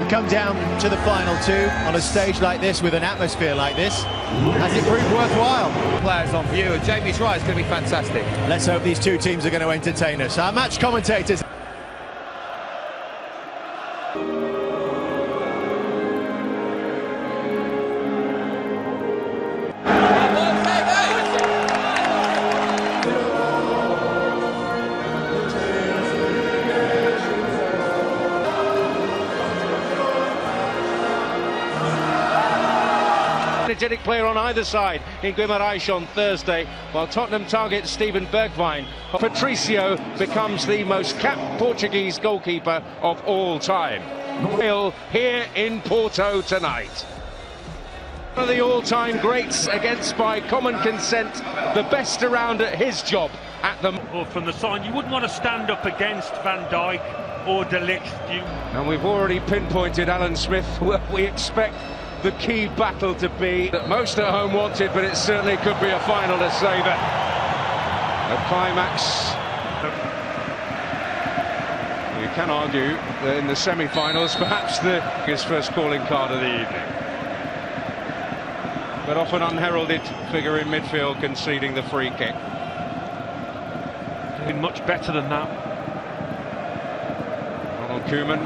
Come down to the final two on a stage like this with an atmosphere like this. Has it proved worthwhile? Players on view, and Jamie's right, it's going to be fantastic. Let's hope these two teams are going to entertain us. Our match commentators. Energetic player on either side in Guimarães on Thursday, while Tottenham targets Steven Bergwijn. Patricio becomes the most capped Portuguese goalkeeper of all time. Here in Porto tonight. One of the all-time greats against, by common consent, the best around at his job at the... Or from the sign, you wouldn't want to stand up against Van Dijk or De Ligt. And we've already pinpointed Alan Smith, where we expect the key battle to be that most at home wanted, but it certainly could be a final to savour. A climax. You can argue that in the semi-finals, perhaps his first calling card of the evening. But often unheralded figure in midfield conceding the free kick. Been much better than that. Ronald Koeman.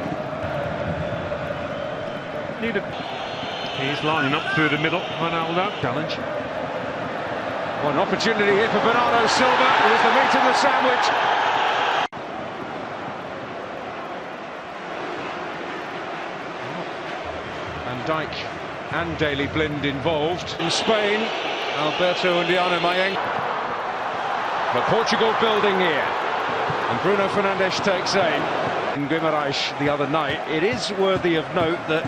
He's lining up through the middle. Ronaldo challenge. One opportunity here for Bernardo Silva. It was the meat in the sandwich. Van Dijk and Daley Blind involved. In Spain, Alberto Undiano Mayeng. But Portugal building here. And Bruno Fernandes takes aim. In Guimarães the other night, it is worthy of note that...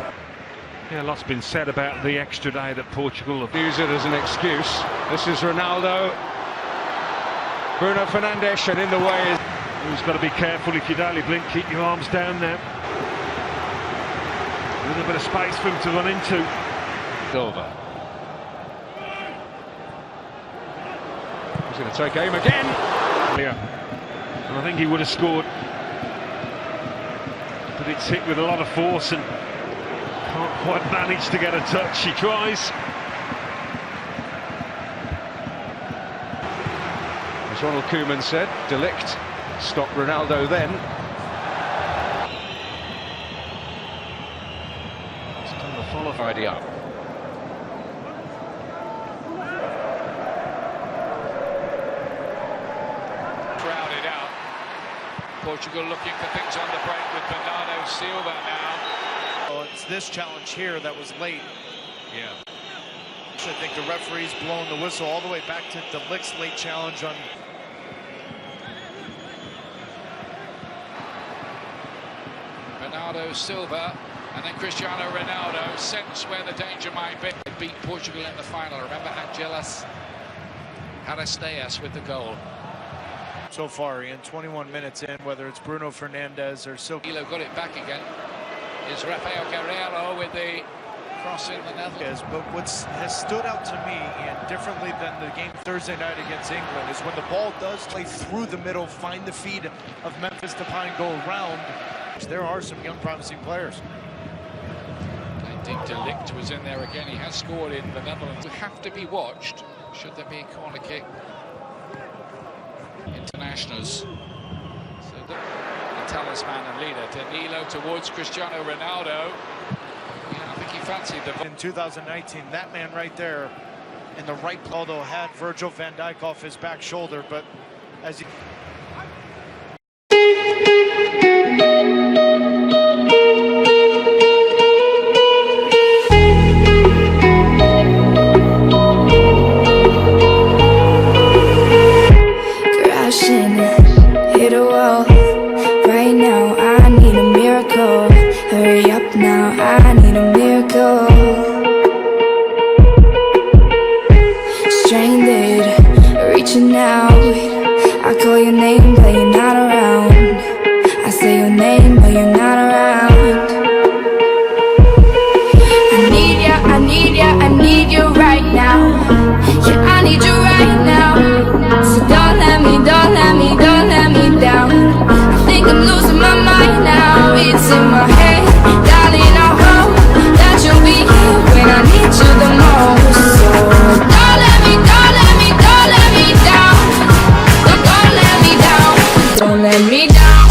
Yeah, lots been said about the extra day that Portugal have used it as an excuse. This is Ronaldo. Bruno Fernandes, and in the way is... Who's got to be careful if you're Daley Blind, keep your arms down now. A little bit of space for him to run into. Silva. He's going to take aim again. Yeah, and I think he would have scored. But it's hit with a lot of force and can't quite manage to get a touch. He tries. As Ronald Koeman said, De Ligt stopped Ronaldo then. He's done the follow Friday up. Crowded out. Portugal looking for things on the break with Bernardo Silva now. Oh, it's this challenge here that was late. Yeah. I think the referee's blown the whistle all the way back to De Ligt's late challenge on... Bernardo Silva and then Cristiano Ronaldo sense where the danger might be. They beat Portugal in the final. Remember Angelas Aristeas with the goal. So far, Ian, 21 minutes in, whether it's Bruno Fernandes or Silva. Ilo got it back again. Is Rafael Guerreiro with the cross in the Netherlands. But what has stood out to me, and differently than the game Thursday night against England, is when the ball does play through the middle, find the feet of Memphis Depay and go around. There are some young promising players. Indeed, De Ligt was in there again. He has scored in the Netherlands. Would have to be watched should there be a corner kick. Internationals. So the talisman and leader, Danilo towards Cristiano Ronaldo. Yeah, I think he fancied the... In 2019, that man right there in the right, although had Virgil van Dijk off his back shoulder, but as he... Hit a wall right now. I need a miracle. Hurry up now. I need a miracle. Stranded, reaching out. I call your name, but you're not around. I say your name, but you're not around. I need ya, I need ya, I need you right now. Yeah, I need you right now. So don't let me down. Don't let me down.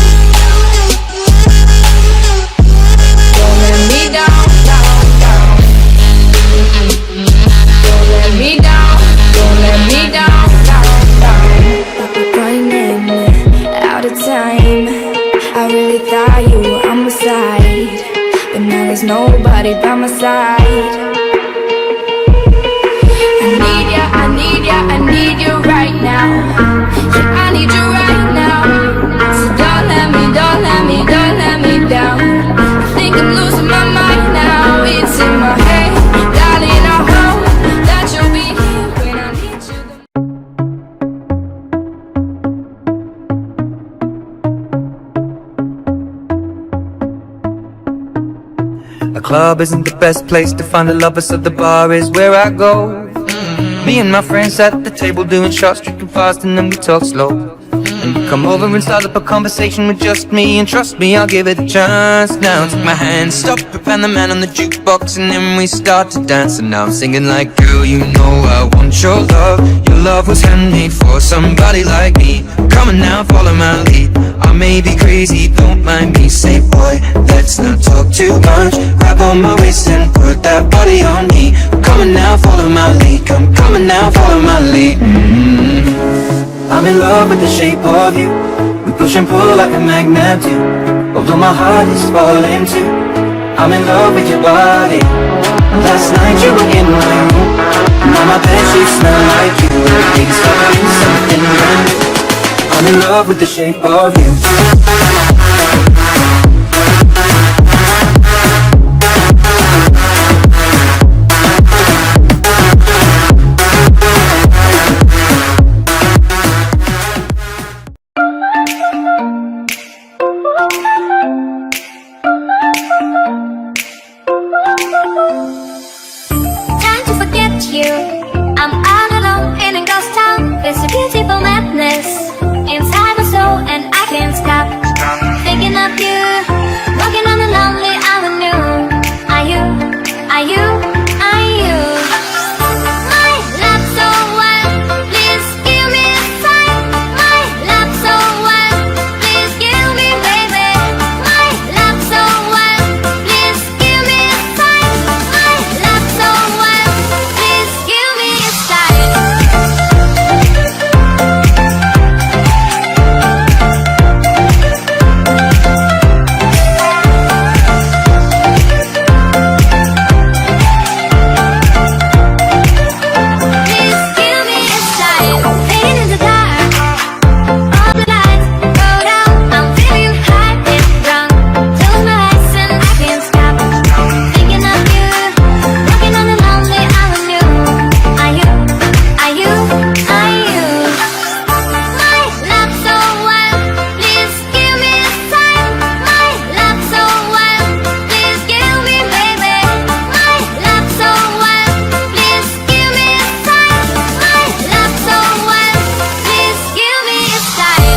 Don't let me down, down, down. Don't let me down. Don't let me down, down, down. Running out of time. I really thought you were on my side, but now there's nobody by my side. I need ya, I need ya, I need you right now. Yeah, I need you right now. So don't let me, don't let me, don't let me down. I think I'm losing my mind now. It's in my head, darling, I hope that you'll be here when I need you the A club isn't the best place to find a lover, so the bar is where I go. Me and my friends at the table doing shots, drinking fast, and then we talk slow. And you come over and start up a conversation with just me, and trust me, I'll give it a chance. Now take my hand, stop it, and the man on the jukebox, and then we start to dance. And now I'm singing like, girl, you know I want your love. Your love was handmade for somebody like me. Come on now, follow my lead. I may be crazy, don't mind me. Say, boy, let's not talk too much. Grab on my waist and put that body on me. Come on now, follow my lead. Come on now, follow my lead. I'm in love with the shape of you. We push and pull like a magnet do. Although my heart is falling too, I'm in love with your body. Last night you were in my room. Now my bedsheets smell like you. Every day's covering something brand new. I'm in love with the shape of you. Time to forget you. I'm all alone in a ghost town. There's a beautiful madness inside my soul, and I can't stop thinking of you. Walking on a lonely avenue. Are you? Are you? Are you? My love so wild, please give me a sign. My love so wild, please give me, baby. My love so wild, please give me a sign. My love so wild, please give me a sign. Please give me a sign. Fading in the dark, all the lights go down. I'm feeling high and drunk. Close my eyes and I can't stop thinking of you. Walking on a lonely avenue. Are you? Are you? Are you? My love so wild, please give me a sign. My love so wild, please give me, baby. My love so wild, please give me a sign. My love so wild, please give me a sign.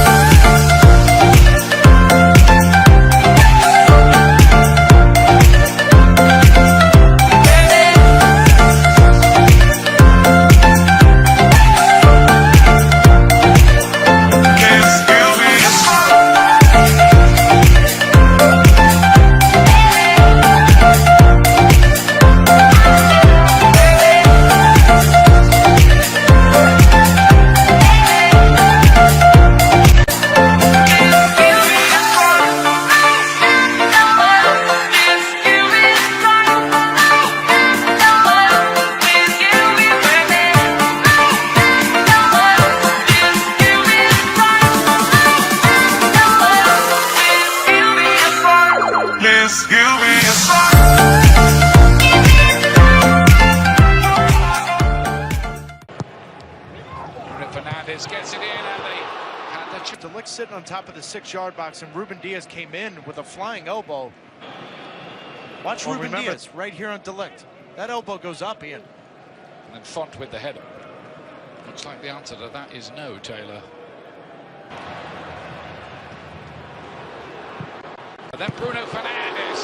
Bruno Fernandes gets it in, and they had the chip. Delict sitting on top of the 6-yard box, and Ruben Diaz came in with a flying elbow. Watch Ruben Diaz right here on Delict. That elbow goes up, Ian. And then Font with the header. Looks like the answer to that is no, Taylor. And then Bruno Fernandes.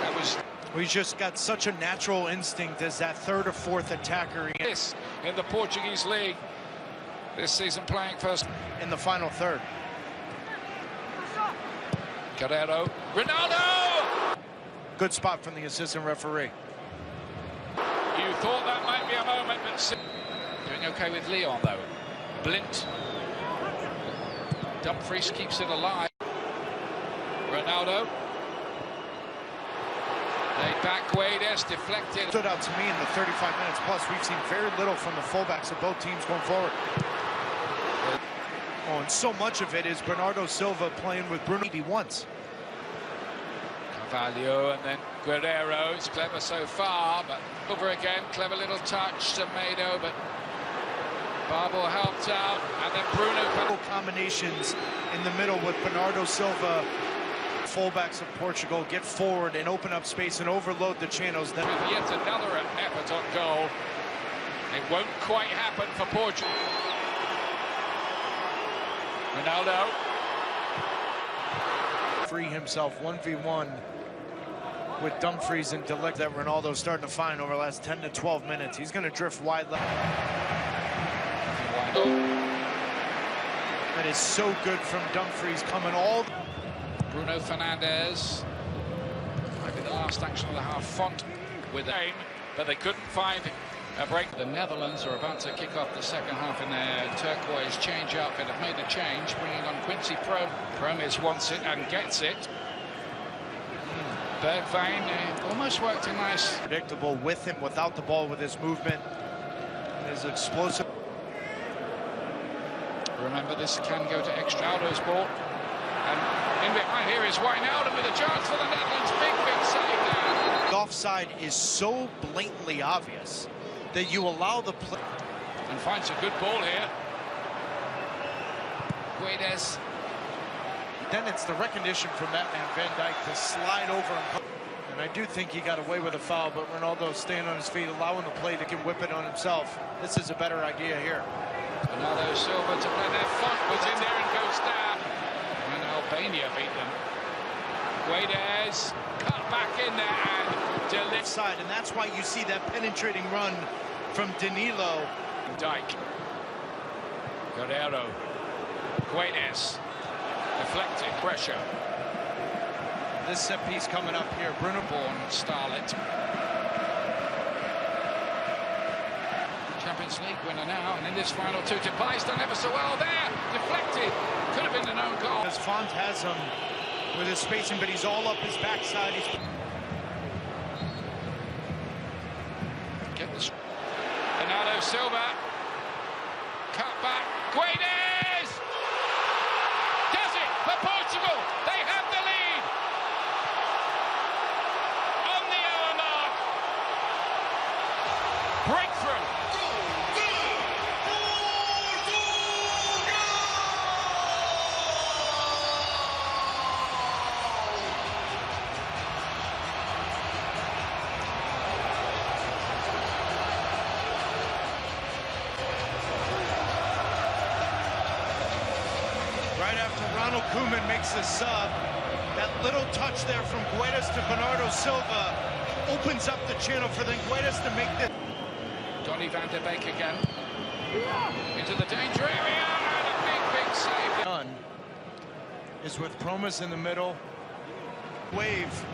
That was Well, he's just got such a natural instinct as that third or fourth attacker this in the Portuguese league this season, playing first in the final third. Guerrero, Ronaldo! Good spot from the assistant referee. You thought that might be a moment, but doing okay with Leon though. Blint. Dumfries keeps it alive. Ronaldo. Laid back, Guedes, deflected. Stood out to me in the 35 minutes plus. We've seen very little from the fullbacks of both teams going forward. Oh, and so much of it is Bernardo Silva playing with Bruno once. Carvalho and then Guerrero. It's clever so far, but over again. Clever little touch to Mado, but Barbo helped out, and then Bruno. Combinations in the middle with Bernardo Silva. Fullbacks of Portugal get forward and open up space and overload the channels. With yet another effort on goal. It won't quite happen for Portugal. Ronaldo. Free himself 1v1 with Dumfries and Delict that Ronaldo's starting to find over the last 10 to 12 minutes. He's going to drift wide left. That is so good from Dumfries coming all. Bruno Fernandes. Might be the last action of the half. Font with aim, but they couldn't find a break. The Netherlands are about to kick off the second half in their turquoise change-up and have made a change, bringing on Quincy Promes wants it and gets it. Bergwijn almost worked a nice. Predictable with him, without the ball, with his movement, his explosive. Remember, this can go to extra. Aldo's ball. And in behind here is Wijnaldum with a chance for the Netherlands. Big save there. The offside is so blatantly obvious that you allow the play. And finds a good ball here. Guedes. Then it's the recognition from that man, Van Dijk, to slide over. And I do think he got away with a foul, but Ronaldo staying on his feet, allowing the play to whip it on himself. This is a better idea here. Bernardo Silva to play there. Font was in there and goes down. And Albania beat them. Guedes cut back in there and to left side, and that's why you see that penetrating run from Danilo. Dijk. Guerrero. Guedes. Deflected pressure. This set piece coming up here. Bruno Born Starlet. Champions League winner now, and in this final two, Depay's done ever so well there. Deflected. Could have been an own goal. As Font has him with his spacing, but he's all up his backside. He's... Get this. Bernardo Silva. Cut back. Guedes! Does it for Portugal. They have the lead. On the hour mark. Breakthrough. Right after Ronald Koeman makes the sub, that little touch there from Guedes to Bernardo Silva opens up the channel for then Guedes to make the... Donny van der Beek again. Into the danger area and a big save. Done is with Promes in the middle. Wave.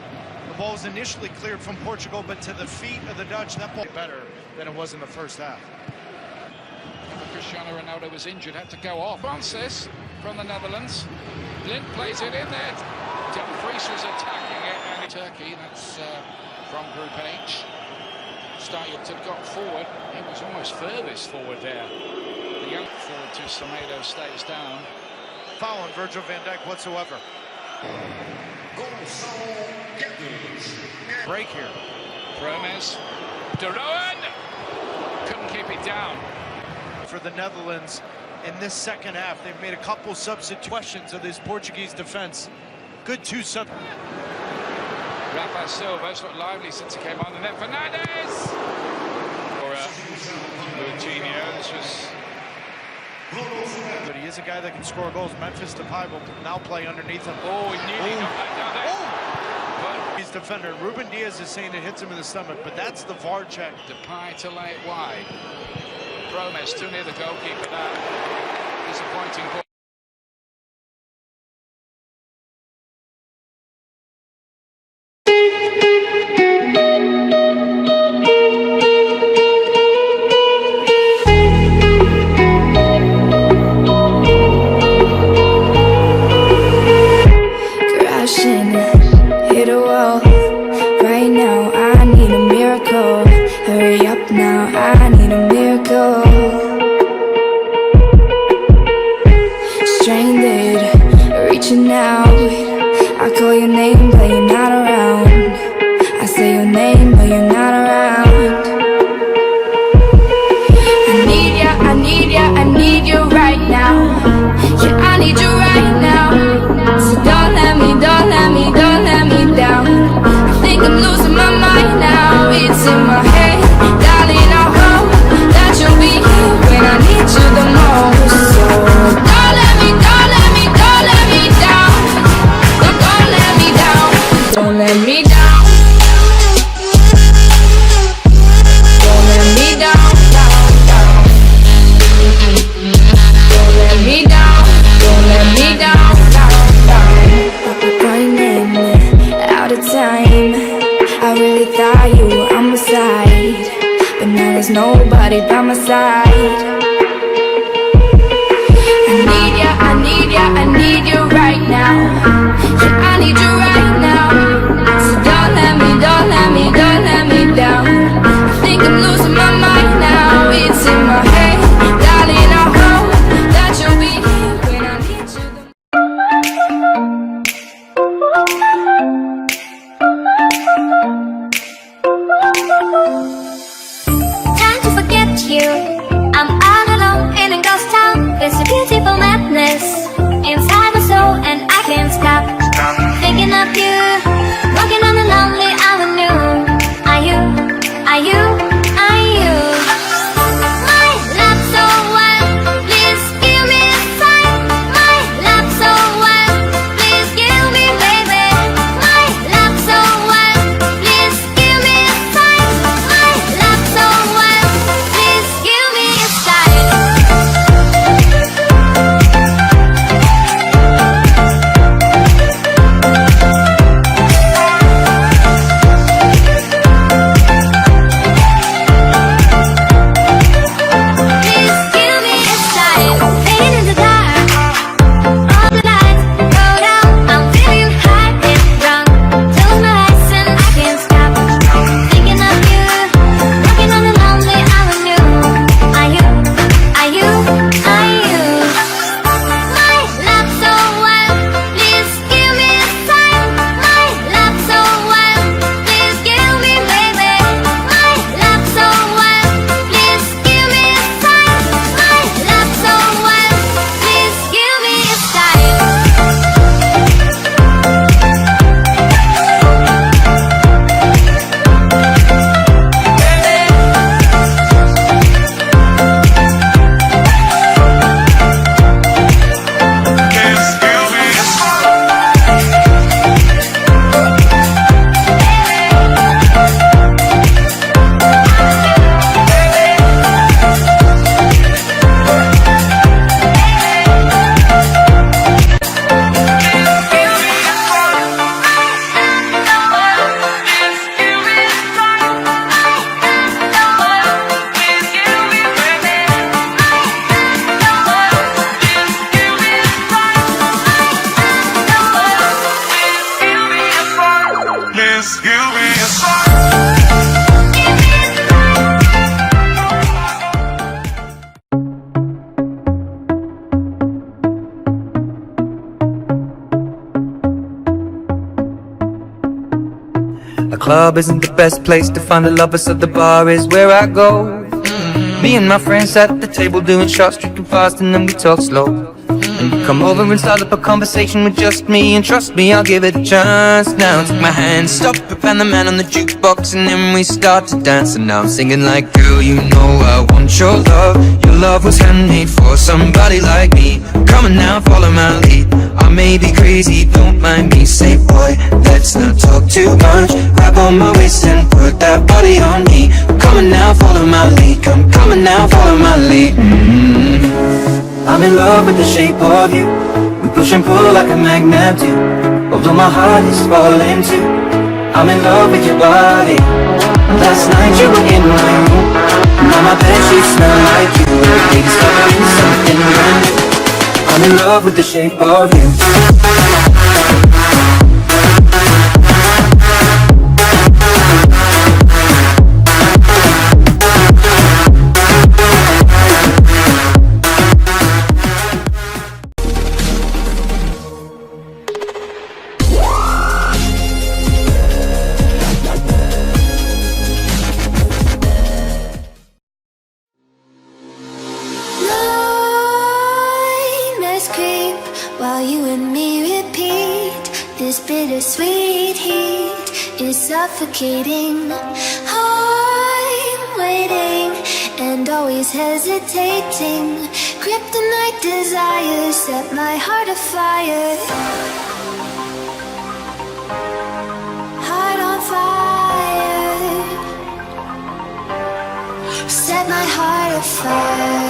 The ball was initially cleared from Portugal, but to the feet of the Dutch, that ball better than it was in the first half. Cristiano Ronaldo was injured, had to go off. Francis from the Netherlands. Blint plays it in there. Dumfries was attacking it, and Turkey, that's from Group H. Started to got forward. He was almost furthest forward there. The young forward to Semedo stays down. Foul on Virgil van Dijk whatsoever. Break here. Promes. De Roon! Couldn't keep it down. For the Netherlands in this second half, they've made a couple substitutions of this Portuguese defense. Good two sub. Rafa Silva's looked lively since he came on, and then Fernandes! Or Coutinho, this was... But he is a guy that can score goals. Memphis Depay will now play underneath him. Oh, he nearly got that down there. Oh! He's defender. Ruben Diaz is saying it hits him in the stomach, but that's the VAR check. Depay to lay it wide. Promes too near the goalkeeper. That disappointing ball. Crashing, hit a wall. Right now, I need a miracle. Hurry up now, I need a miracle. Stranded, reaching out. I call your name, but you're not around. I say your name, but you're not around. I need ya, I need ya, I need you right now. Yeah, I need you right now. So don't let me down. I think I'm losing my mind now. It's in my head, darling. I hope that you'll be here when I need you the most. So don't let me down. Don't let me down. Don't let me down. Don't let me down. Don't let me down. Don't let me down. Running out of time. I really thought you were on my side, but now there's nobody by my side. I need ya, I need ya, I need you right now. Yeah, I need you right now. So don't let me down. I think I'm losing my mind now. It's in my head, darling. I hope that you'll be here when I need you the most. Time to forget you. I'm all alone in a ghost town. It's a beautiful madness inside my soul, and I can't stop thinking of you. Walking on a lonely avenue. Are you? Are you? Are you? My love so wild, please give me a sign. My love so wild, please give me, baby. My love so wild, please give me a sign. My love so wild, please give me a sign. Please give me a sign. Fading in the dark, all the lights go down. I'm feeling high and drunk. Close my eyes and I can't stop thinking of you. Walking on a lonely avenue. Are you? Are you? Are you? My love so wild, please give me a sign. My love so wild, please give me, baby. My love so wild, please give me a sign. My love so wild, please give me a sign. A club isn't the best place to find a lover, so the bar is where I go. Me and my friends at the table doing shots, drinking fast, and then we talk slow. And you come over and start up a conversation with just me, and trust me, I'll give it a chance. Now take my hand, stop it, and the man on the jukebox, and then we start to dance. And now I'm singing like, girl, you know I want your love. Your love was handmade for somebody like me. Come on now, follow my lead. I may be crazy, don't mind me. Say, boy, let's not talk too much. Grab on my waist and put that body on me. Come on now, follow my lead. Come on now, follow my lead. I'm in love with the shape of you. We push and pull like a magnet do. Although my heart is falling too. I'm in love with your body. Last night you were in my room. Now my bedsheets smell like you. Every day discovering something brand new. I'm in love with the shape of you. While you and me repeat, this bittersweet heat is suffocating. I'm waiting and always hesitating. Kryptonite desires set my heart afire. Heart on fire. Set my heart afire.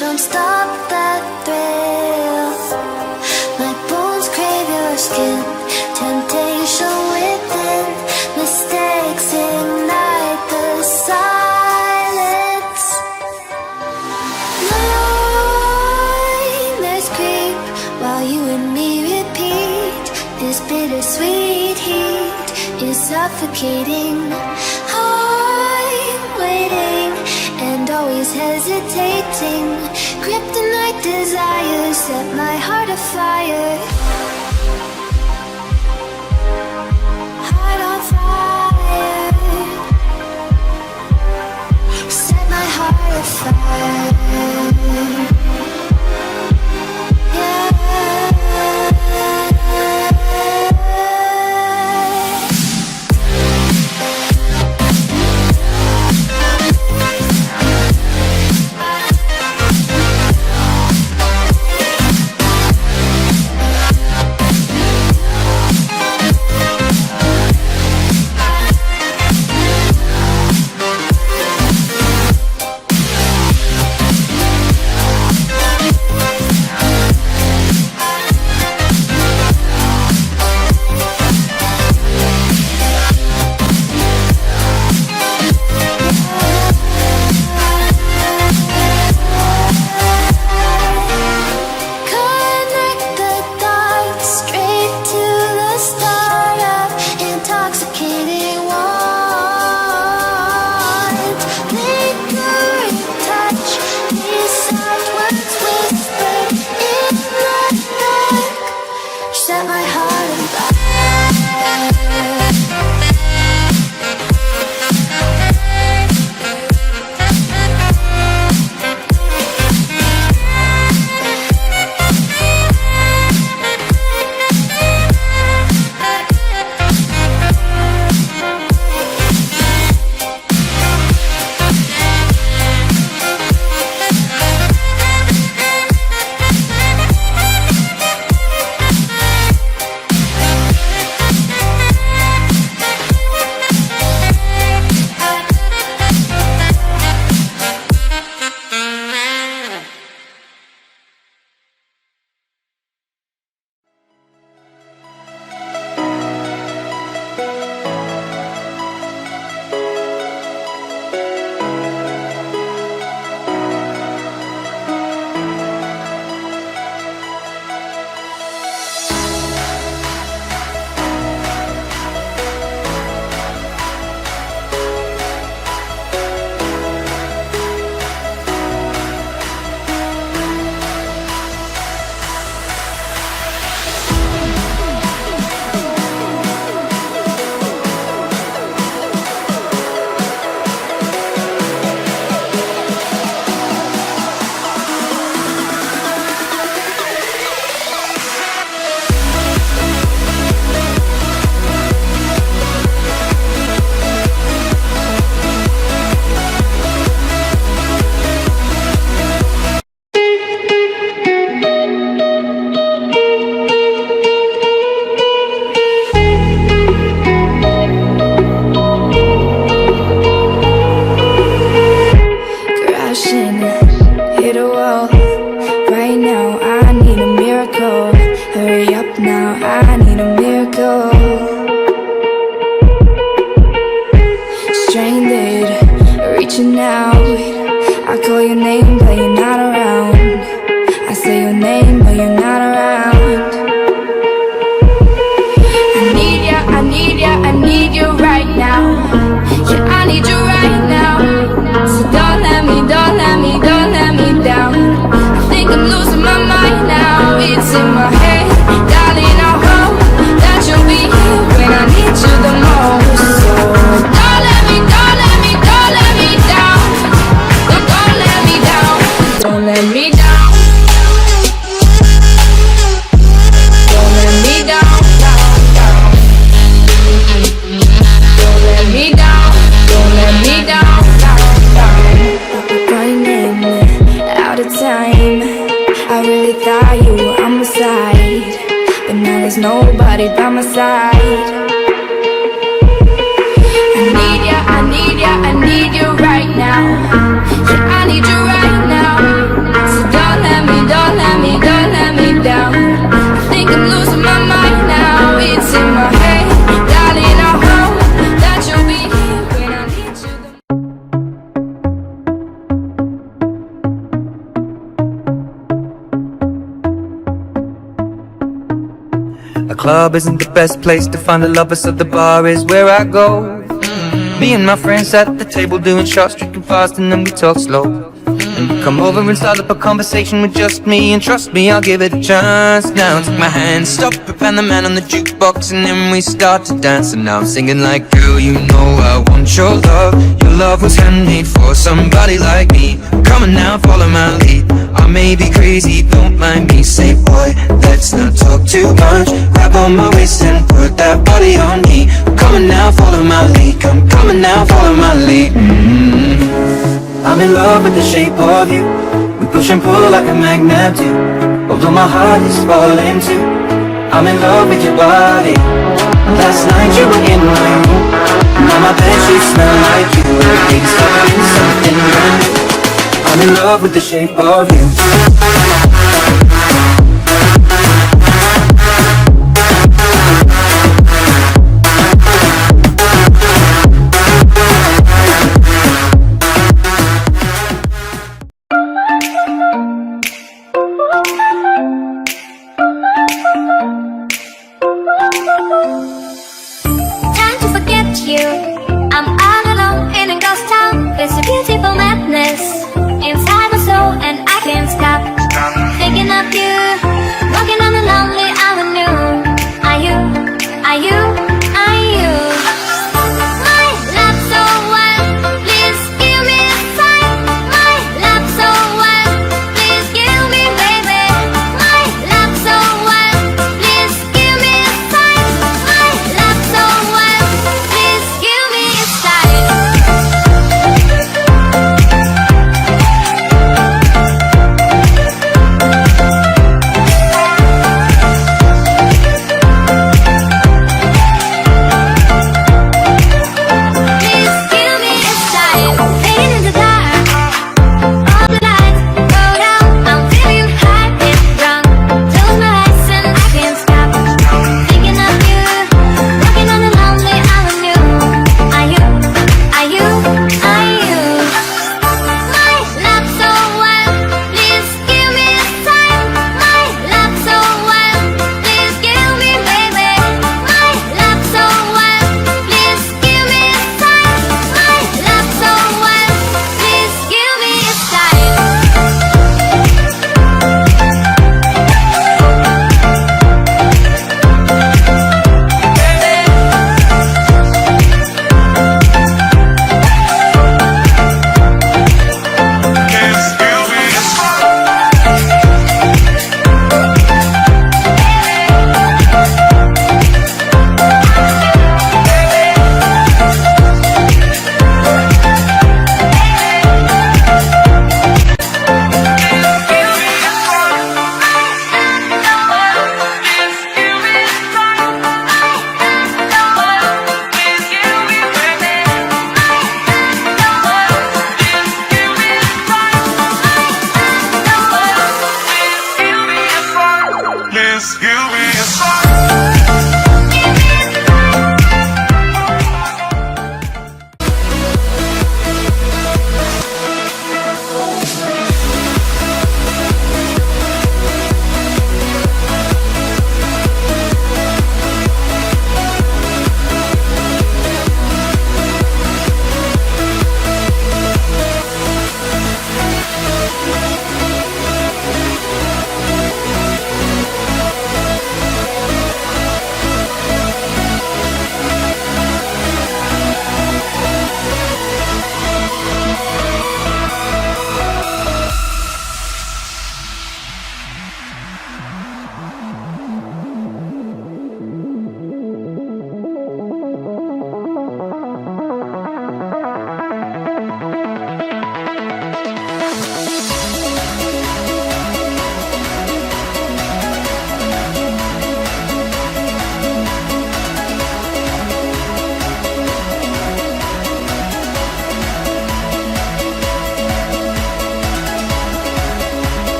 Don't stop that thrill. My bones crave your skin. Temptation within. Mistakes ignite the silence. Nightmares creep while you and me repeat. This bittersweet heat is suffocating. I'm waiting and always hesitating. Kryptonite desires set my heart afire. Heart on fire. Set my heart afire. somebody by my side. I need ya, I need ya, I need you right now. Yeah, I need you right now. So don't let me, don't let me, don't let me down. I think I'm losing my mind now. It's in my head, darling, I hope that you'll be here when I need you the most. A club isn't the best place to find a lover, so the bar is where I go. Me and my friends at the table doing shots, drinking fast, and then we talk slow. And you come over and start up a conversation with just me, and trust me, I'll give it a chance. Now take my hand, stop it, and the man on the jukebox, and then we start to dance. And now I'm singing like, girl, you know I want your love. Your love was handmade for somebody like me. Come on now, follow my lead. I may be crazy, don't mind me. Say, boy, let's not talk too much. Grab on my waist and put that body on me. Come on now, follow my lead. Come on now, follow my lead. I'm in love with the shape of you. We push and pull like a magnet do. Although my heart is falling too. I'm in love with your body. Last night you were in my room. Now my bedsheets smell like you. Everything's covered in something brand new. I'm in love with the shape of you. Time to forget you. I'm all alone in a ghost town. It's a beautiful madness inside my soul, and I can't stop.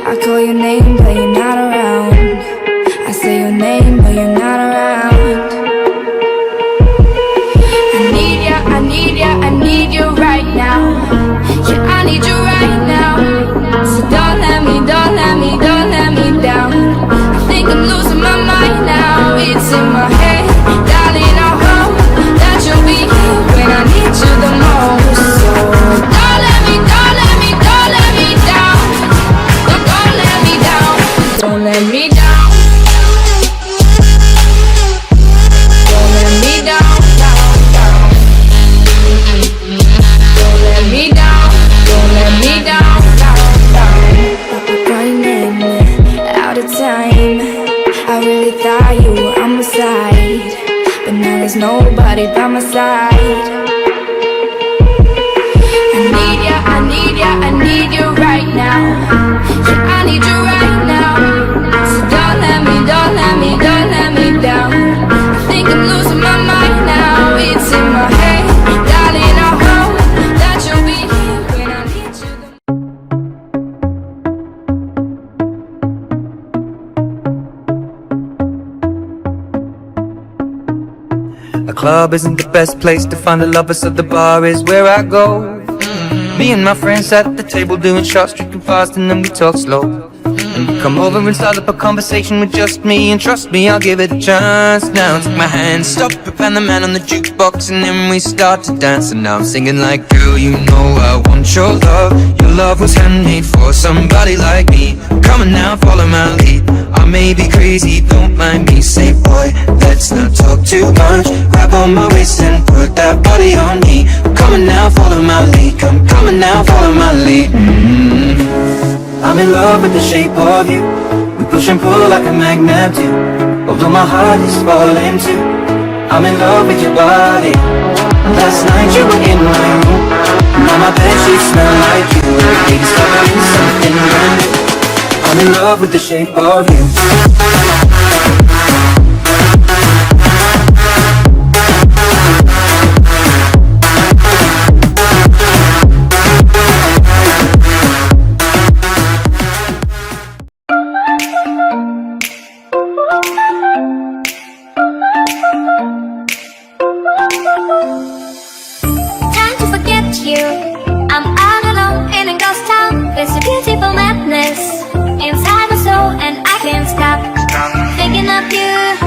I call your name, but you're not around. I say your name, but you're not around. I need ya, I need ya, I need you right now. Yeah, I need you right now. So don't let me, don't let me, don't let me down. I think I'm losing my mind now. It's in my head, darling, I hope that you'll be here when I need you the most. So don't let me, don't let me, don't let me down. Don't let me down. Don't let me down. Don't let me down, down, down. Don't let me down. Don't let me down, down, down. Running out of time. I really thought you were on my side, but now there's nobody by my side. I need ya, I need ya, I need you right now. Yeah, I need you right now. So don't let me, don't let me, don't let me down. I think I'm losing my mind now. It's in my head, darling, I hope that you'll be here when I need you the most. A club isn't the best place to find a lover, so the bar is where I go. Me and my friends at the table doing shots, drinking fast, and then we talk slow. And we come over and start up a conversation with just me, and trust me, I'll give it a chance. Now take my hand, stop it, and the man on the jukebox, and then we start to dance. And now I'm singing like, girl, you know I want your love. Your love was handmade for somebody like me. Come on now, follow my lead. I may be crazy, don't mind me. Say, boy, let's not talk too much. Grab on my waist and put that body on me. Come on now, follow my lead. Come on now, follow my lead. I'm in love with the shape of you. We push and pull like a magnet do. Although my heart is falling too. I'm in love with your body. Last night you were in my room. Now my bedsheets smell like you. Every day discovering something brand new. I'm in love with the shape of you. Time to forget you. I'm all alone in a ghost town. It's a beautiful madness inside my soul, and I can't stop thinking of you.